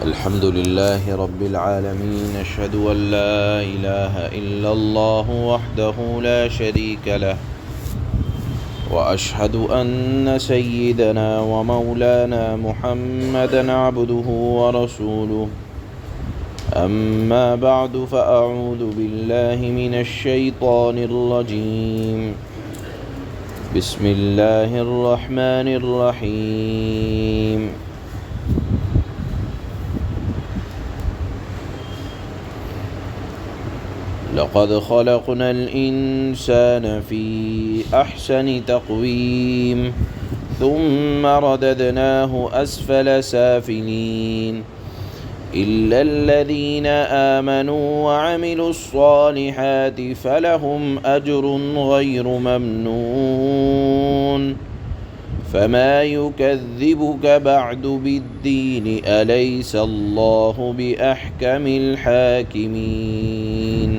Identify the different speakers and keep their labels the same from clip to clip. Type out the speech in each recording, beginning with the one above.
Speaker 1: الحمد لله رب العالمين أشهد أن لا إله إلا الله وحده لا شريك له وأشهد أن سيدنا ومولانا محمدا عبده ورسوله أما بعد فأعوذ بالله من الشيطان الرجيم بسم الله الرحمن الرحيم لقد خلقنا الإنسان في أحسن تقويم ثم رددناه أسفل سافلين إلا الذين آمنوا وعملوا الصالحات فلهم أجر غير ممنون فما يكذبك بعد بالدين أليس الله بأحكم الحاكمين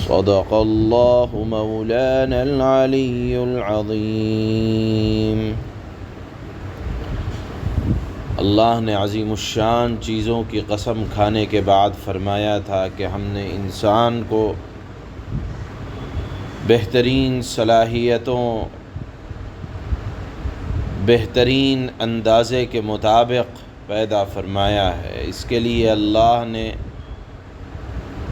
Speaker 1: صدق اللہ مولانا العلی العظیم۔ اللہ نے عظیم الشان چیزوں کی قسم کھانے کے بعد فرمایا تھا کہ ہم نے انسان کو بہترین صلاحیتوں، بہترین اندازے کے مطابق پیدا فرمایا ہے۔ اس کے لیے اللہ نے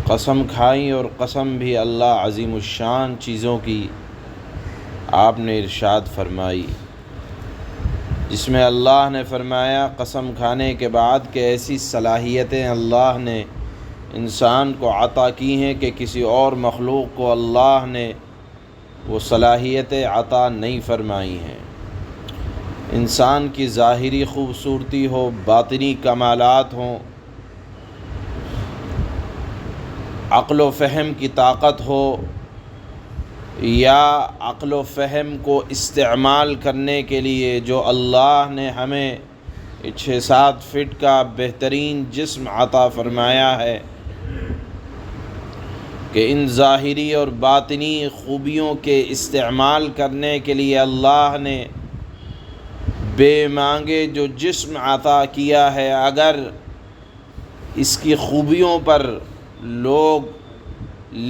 Speaker 1: قسم کھائی، اور قسم بھی اللہ عظیم الشان چیزوں کی آپ نے ارشاد فرمائی، جس میں اللہ نے فرمایا قسم کھانے کے بعد کہ ایسی صلاحیتیں اللہ نے انسان کو عطا کی ہیں کہ کسی اور مخلوق کو اللہ نے وہ صلاحیتیں عطا نہیں فرمائی ہیں۔ انسان کی ظاہری خوبصورتی ہو، باطنی کمالات ہوں، عقل و فہم کی طاقت ہو، یا عقل و فہم کو استعمال کرنے کے لیے جو اللہ نے ہمیں 6-7 فٹ کا بہترین جسم عطا فرمایا ہے، کہ ان ظاہری اور باطنی خوبیوں کے استعمال کرنے کے لیے اللہ نے بے مانگے جو جسم عطا کیا ہے، اگر اس کی خوبیوں پر لوگ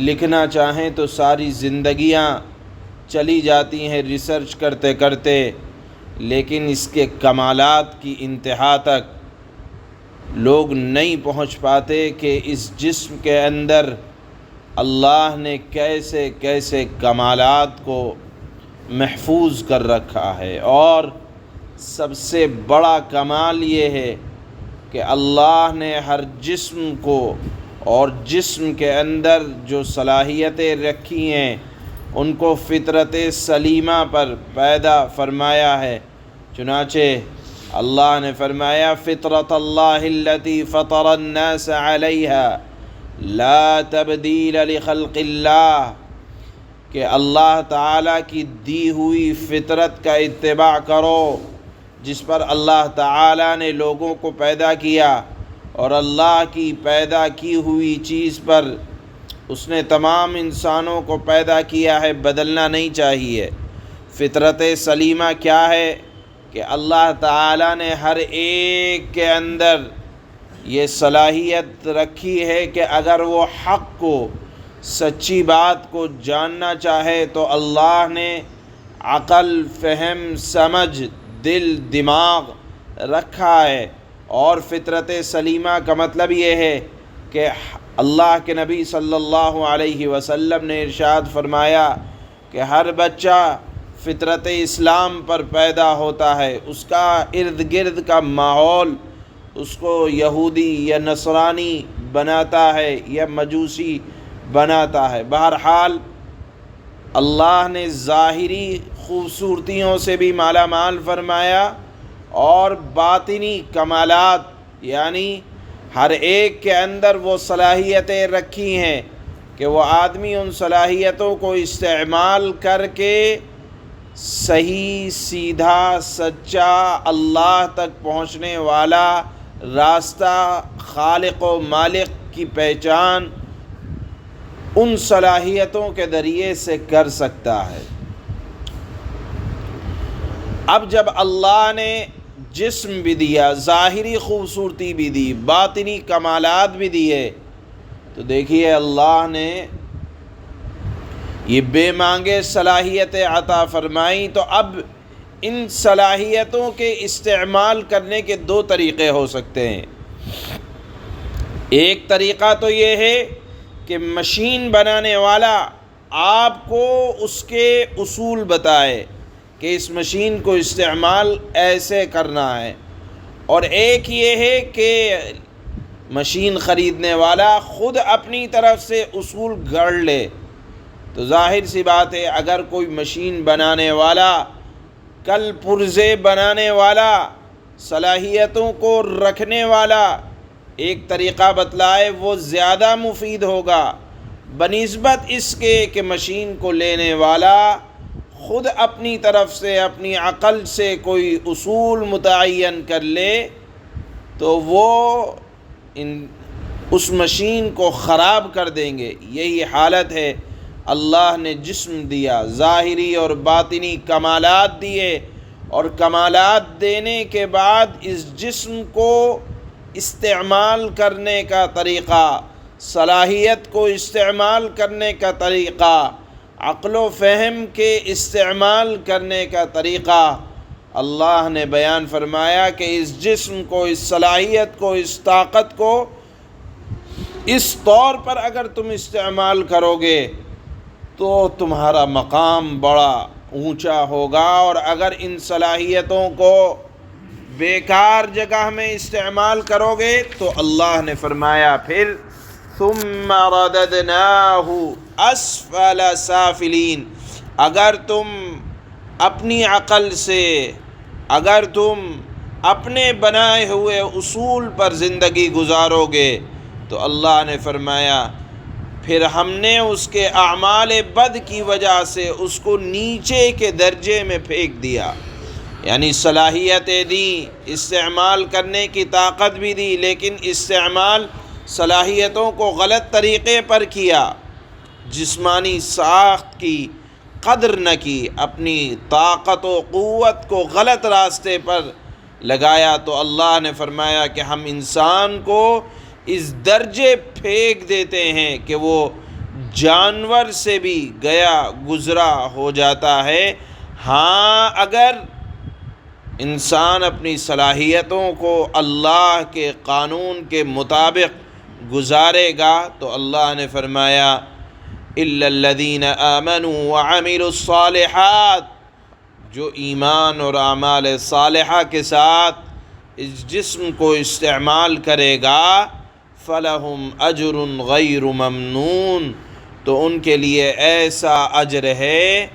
Speaker 1: لکھنا چاہیں تو ساری زندگیاں چلی جاتی ہیں ریسرچ کرتے کرتے، لیکن اس کے کمالات کی انتہا تک لوگ نہیں پہنچ پاتے کہ اس جسم کے اندر اللہ نے کیسے کیسے کمالات کو محفوظ کر رکھا ہے۔ اور سب سے بڑا کمال یہ ہے کہ اللہ نے ہر جسم کو اور جسم کے اندر جو صلاحیتیں رکھی ہیں ان کو فطرت سلیمہ پر پیدا فرمایا ہے۔ چنانچہ اللہ نے فرمایا فطرت اللہ التی فطر الناس علیہا لا تبدیل لخلق اللہ، کہ اللہ تعالیٰ کی دی ہوئی فطرت کا اتباع کرو جس پر اللہ تعالیٰ نے لوگوں کو پیدا کیا، اور اللہ کی پیدا کی ہوئی چیز پر اس نے تمام انسانوں کو پیدا کیا ہے، بدلنا نہیں چاہیے۔ فطرت سلیمہ کیا ہے کہ اللہ تعالیٰ نے ہر ایک کے اندر یہ صلاحیت رکھی ہے کہ اگر وہ حق کو، سچی بات کو جاننا چاہے تو اللہ نے عقل، فہم، سمجھ، دل، دماغ رکھا ہے۔ اور فطرت سلیمہ کا مطلب یہ ہے کہ اللہ کے نبی صلی اللہ علیہ وسلم نے ارشاد فرمایا کہ ہر بچہ فطرت اسلام پر پیدا ہوتا ہے، اس کا ارد گرد کا ماحول اس کو یہودی یا نصرانی بناتا ہے یا مجوسی بناتا ہے۔ بہرحال اللہ نے ظاہری خوبصورتیوں سے بھی مالا مال فرمایا، اور باطنی کمالات یعنی ہر ایک کے اندر وہ صلاحیتیں رکھی ہیں کہ وہ آدمی ان صلاحیتوں کو استعمال کر کے صحیح، سیدھا، سچا، اللہ تک پہنچنے والا راستہ، خالق و مالک کی پہچان ان صلاحیتوں کے ذریعے سے کر سکتا ہے۔ اب جب اللہ نے جسم بھی دیا، ظاہری خوبصورتی بھی دی، باطنی کمالات بھی دیے، تو دیکھیے اللہ نے یہ بے مانگے صلاحیتیں عطا فرمائیں، تو اب ان صلاحیتوں کے استعمال کرنے کے دو طریقے ہو سکتے ہیں۔ ایک طریقہ تو یہ ہے کہ مشین بنانے والا آپ کو اس کے اصول بتائے کہ اس مشین کو استعمال ایسے کرنا ہے، اور ایک یہ ہے کہ مشین خریدنے والا خود اپنی طرف سے اصول گھڑ لے۔ تو ظاہر سی بات ہے اگر کوئی مشین بنانے والا، کل پرزے بنانے والا، صلاحیتوں کو رکھنے والا ایک طریقہ بتلائے، وہ زیادہ مفید ہوگا بنسبت اس کے کہ مشین کو لینے والا خود اپنی طرف سے اپنی عقل سے کوئی اصول متعین کر لے، تو وہ اس مشین کو خراب کر دیں گے۔ یہی حالت ہے۔ اللہ نے جسم دیا، ظاہری اور باطنی کمالات دیے، اور کمالات دینے کے بعد اس جسم کو استعمال کرنے کا طریقہ، صلاحیت کو استعمال کرنے کا طریقہ، عقل و فہم کے استعمال کرنے کا طریقہ اللہ نے بیان فرمایا کہ اس جسم کو، اس صلاحیت کو، اس طاقت کو اس طور پر اگر تم استعمال کرو گے تو تمہارا مقام بڑا اونچا ہوگا، اور اگر ان صلاحیتوں کو بیکار جگہ میں استعمال کرو گے تو اللہ نے فرمایا پھر ثم رددناہ اسفل سافلین، اگر تم اپنی عقل سے، اگر تم اپنے بنائے ہوئے اصول پر زندگی گزارو گے تو اللہ نے فرمایا پھر ہم نے اس کے اعمال بد کی وجہ سے اس کو نیچے کے درجے میں پھینک دیا۔ یعنی صلاحیتیں دیں، استعمال کرنے کی طاقت بھی دی، لیکن استعمال صلاحیتوں کو غلط طریقے پر کیا، جسمانی ساخت کی قدر نہ کی، اپنی طاقت و قوت کو غلط راستے پر لگایا، تو اللہ نے فرمایا کہ ہم انسان کو اس درجے پھینک دیتے ہیں کہ وہ جانور سے بھی گیا گزرا ہو جاتا ہے۔ ہاں اگر انسان اپنی صلاحیتوں کو اللہ کے قانون کے مطابق گزارے گا تو اللہ نے فرمایا الا الذین آمنوا وعملوا الصالحات، جو ایمان اور اعمال صالحہ کے ساتھ اس جسم کو استعمال کرے گا فلہم اجر غیر ممنون، تو ان کے لیے ایسا اجر ہے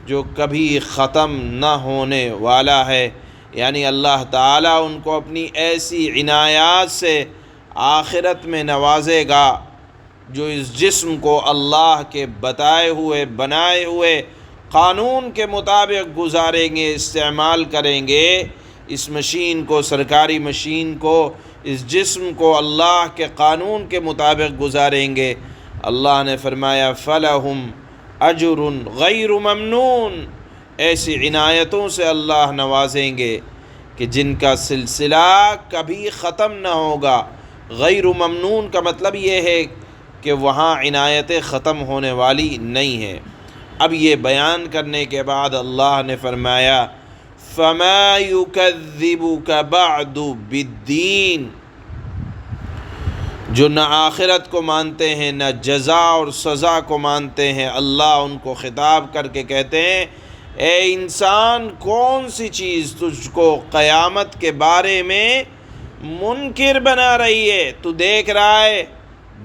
Speaker 1: جو کبھی ختم نہ ہونے والا ہے۔ یعنی اللہ تعالیٰ ان کو اپنی ایسی عنایات سے آخرت میں نوازے گا، جو اس جسم کو اللہ کے بتائے ہوئے بنائے ہوئے قانون کے مطابق گزاریں گے، استعمال کریں گے، اس مشین کو، سرکاری مشین کو، اس جسم کو اللہ کے قانون کے مطابق گزاریں گے۔ اللہ نے فرمایا فَلَهُمْ أَجْرٌ غَيْرُ مَمْنُونَ، ایسی عنایتوں سے اللہ نوازیں گے کہ جن کا سلسلہ کبھی ختم نہ ہوگا۔ غیر ممنون کا مطلب یہ ہے کہ وہاں عنایتیں ختم ہونے والی نہیں ہیں۔ اب یہ بیان کرنے کے بعد اللہ نے فرمایا فَمَا يُكَذِّبُكَ بَعْدُ بِالدِّينِ، جو نہ آخرت کو مانتے ہیں نہ جزا اور سزا کو مانتے ہیں، اللہ ان کو خطاب کر کے کہتے ہیں اے انسان، کون سی چیز تجھ کو قیامت کے بارے میں منکر بنا رہی ہے؟ تو دیکھ رہا ہے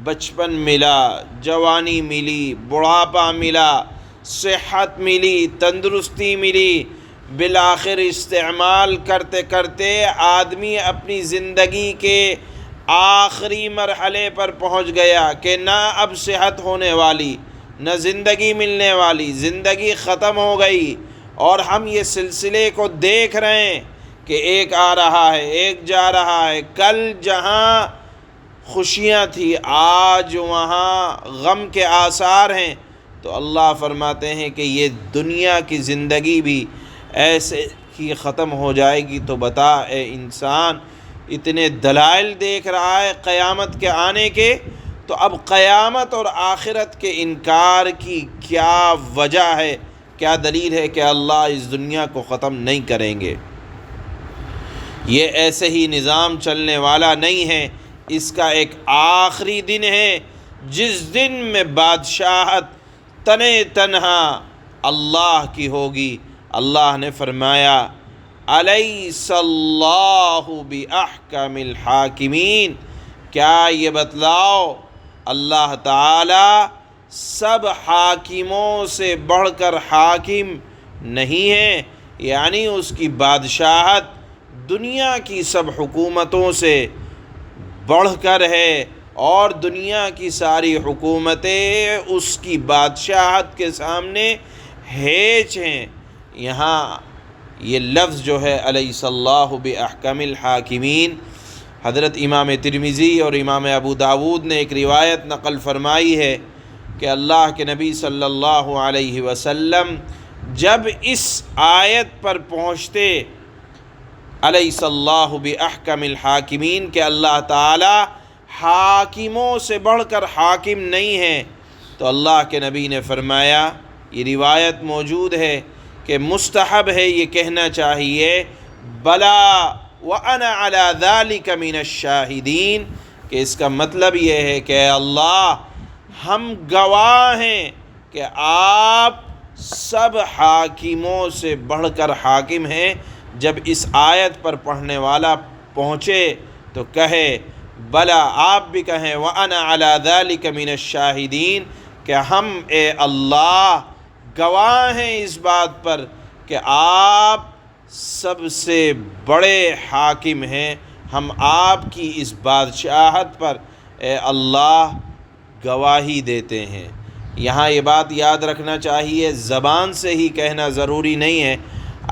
Speaker 1: بچپن ملا، جوانی ملی، بڑھاپا ملا، صحت ملی، تندرستی ملی، بالآخر استعمال کرتے کرتے آدمی اپنی زندگی کے آخری مرحلے پر پہنچ گیا کہ نہ اب صحت ہونے والی، نہ زندگی ملنے والی، زندگی ختم ہو گئی، اور ہم یہ سلسلے کو دیکھ رہے ہیں کہ ایک آ رہا ہے، ایک جا رہا ہے۔ کل جہاں خوشیاں تھی آج وہاں غم کے آثار ہیں، تو اللہ فرماتے ہیں کہ یہ دنیا کی زندگی بھی ایسے ہی ختم ہو جائے گی تو بتا اے انسان، اتنے دلائل دیکھ رہا ہے قیامت کے آنے کے، تو اب قیامت اور آخرت کے انکار کی کیا وجہ ہے، کیا دلیل ہے کہ اللہ اس دنیا کو ختم نہیں کریں گے؟ یہ ایسے ہی نظام چلنے والا نہیں ہے، اس کا ایک آخری دن ہے جس دن میں بادشاہت تنہا اللہ کی ہوگی۔ اللہ نے فرمایا الیس اللہ باحکم الحاکمین، کیا یہ بتلاؤ اللہ تعالی سب حاکموں سے بڑھ کر حاکم نہیں ہے؟ یعنی اس کی بادشاہت دنیا کی سب حکومتوں سے بڑھ کر ہے، اور دنیا کی ساری حکومتیں اس کی بادشاہت کے سامنے ہیچ ہیں۔ یہاں یہ لفظ جو ہے الیس اللہ باحکم الحاکمین، حضرت امام ترمذی اور امام ابو داود نے ایک روایت نقل فرمائی ہے کہ اللہ کے نبی صلی اللہ علیہ وسلم جب اس آیت پر پہنچتے الیس اللہ باحکم الحاکمین کہ اللہ تعالی حاکموں سے بڑھ کر حاکم نہیں ہے، تو اللہ کے نبی نے فرمایا، یہ روایت موجود ہے کہ مستحب ہے یہ کہنا چاہیے بلا وانا علی ذلک من الشاہدین، کہ اس کا مطلب یہ ہے کہ اے اللہ ہم گواہ ہیں کہ آپ سب حاکموں سے بڑھ کر حاکم ہیں۔ جب اس آیت پر پڑھنے والا پہنچے تو کہے بلا، آپ بھی کہیں وَأَنَا عَلَى ذَلِكَ مِنَ الشَّاہِدِينَ، کہ ہم اے اللہ گواہ ہیں اس بات پر کہ آپ سب سے بڑے حاکم ہیں، ہم آپ کی اس بادشاہت پر اے اللہ گواہی دیتے ہیں۔ یہاں یہ بات یاد رکھنا چاہیے، زبان سے ہی کہنا ضروری نہیں ہے،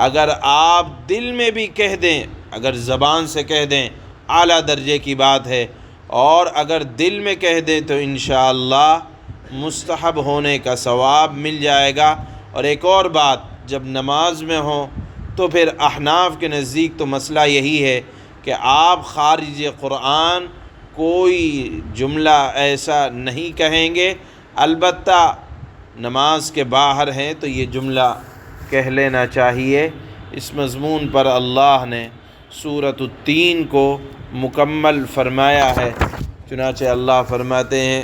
Speaker 1: اگر آپ دل میں بھی کہہ دیں، اگر زبان سے کہہ دیں اعلیٰ درجے کی بات ہے، اور اگر دل میں کہہ دیں تو انشاءاللہ مستحب ہونے کا ثواب مل جائے گا۔ اور ایک اور بات، جب نماز میں ہوں تو پھر احناف کے نزدیک تو مسئلہ یہی ہے کہ آپ خارج قرآن کوئی جملہ ایسا نہیں کہیں گے، البتہ نماز کے باہر ہیں تو یہ جملہ کہہ لینا چاہیے۔ اس مضمون پر اللہ نے سورۃ التین کو مکمل فرمایا ہے، چنانچہ اللہ فرماتے ہیں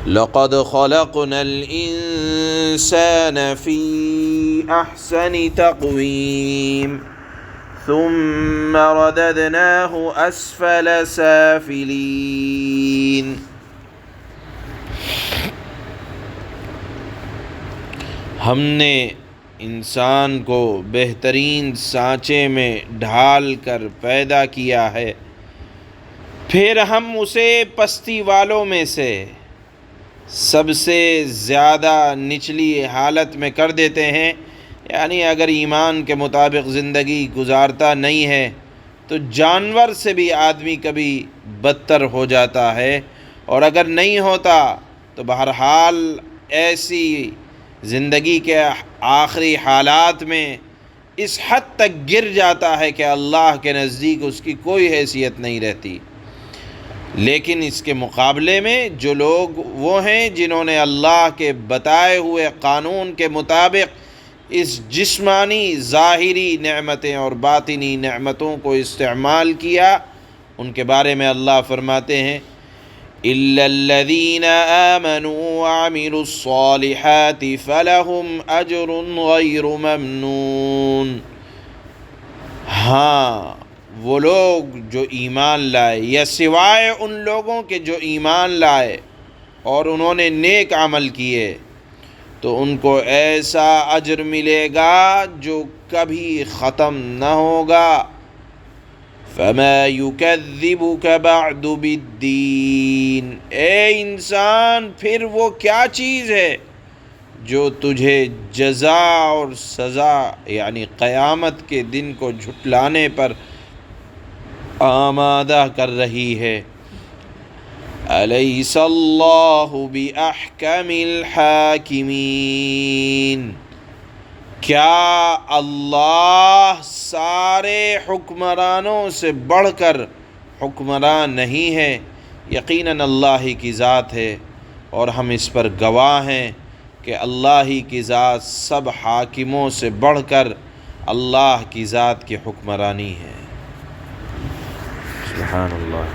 Speaker 1: لَقَدْ خَلَقْنَا الْإِنسَانَ فِي أَحْسَنِ تَقْوِيمٍ ثُمَّ رَدَدْنَاهُ أَسْفَلَ سَافِلِينَ۔ ہم نے انسان کو بہترین سانچے میں ڈھال کر پیدا کیا ہے، پھر ہم اسے پستی والوں میں سے سب سے زیادہ نچلی حالت میں کر دیتے ہیں۔ یعنی اگر ایمان کے مطابق زندگی گزارتا نہیں ہے تو جانور سے بھی آدمی کبھی بدتر ہو جاتا ہے، اور اگر نہیں ہوتا تو بہرحال ایسی زندگی کے آخری حالات میں اس حد تک گر جاتا ہے کہ اللہ کے نزدیک اس کی کوئی حیثیت نہیں رہتی۔ لیکن اس کے مقابلے میں جو لوگ وہ ہیں جنہوں نے اللہ کے بتائے ہوئے قانون کے مطابق اس جسمانی ظاہری نعمتیں اور باطنی نعمتوں کو استعمال کیا، ان کے بارے میں اللہ فرماتے ہیں إِلَّا الَّذِينَ آمَنُوا وَعَمِلُوا الصَّالِحَاتِ فَلَهُمْ أَجْرٌ غَيْرُ مَمْنُونٍ۔ ہاں، وہ لوگ جو ایمان لائے، یا سوائے ان لوگوں کے جو ایمان لائے اور انہوں نے نیک عمل کیے، تو ان کو ایسا اجر ملے گا جو کبھی ختم نہ ہوگا۔ فَمَا يُكَذِّبُكَ بَعْدُ بِالدِّينِ، اے انسان پھر وہ کیا چیز ہے جو تجھے جزا اور سزا یعنی قیامت کے دن کو جھٹلانے پر آمادہ کر رہی ہے۔ الیس اللہ باحکم الحاکمین، کیا اللہ سارے حکمرانوں سے بڑھ کر حکمران نہیں ہے؟ یقیناً اللہ ہی کی ذات ہے، اور ہم اس پر گواہ ہیں کہ اللہ ہی کی ذات سب حاکموں سے بڑھ کر اللہ کی ذات کی حکمرانی ہے۔ سبحان اللہ۔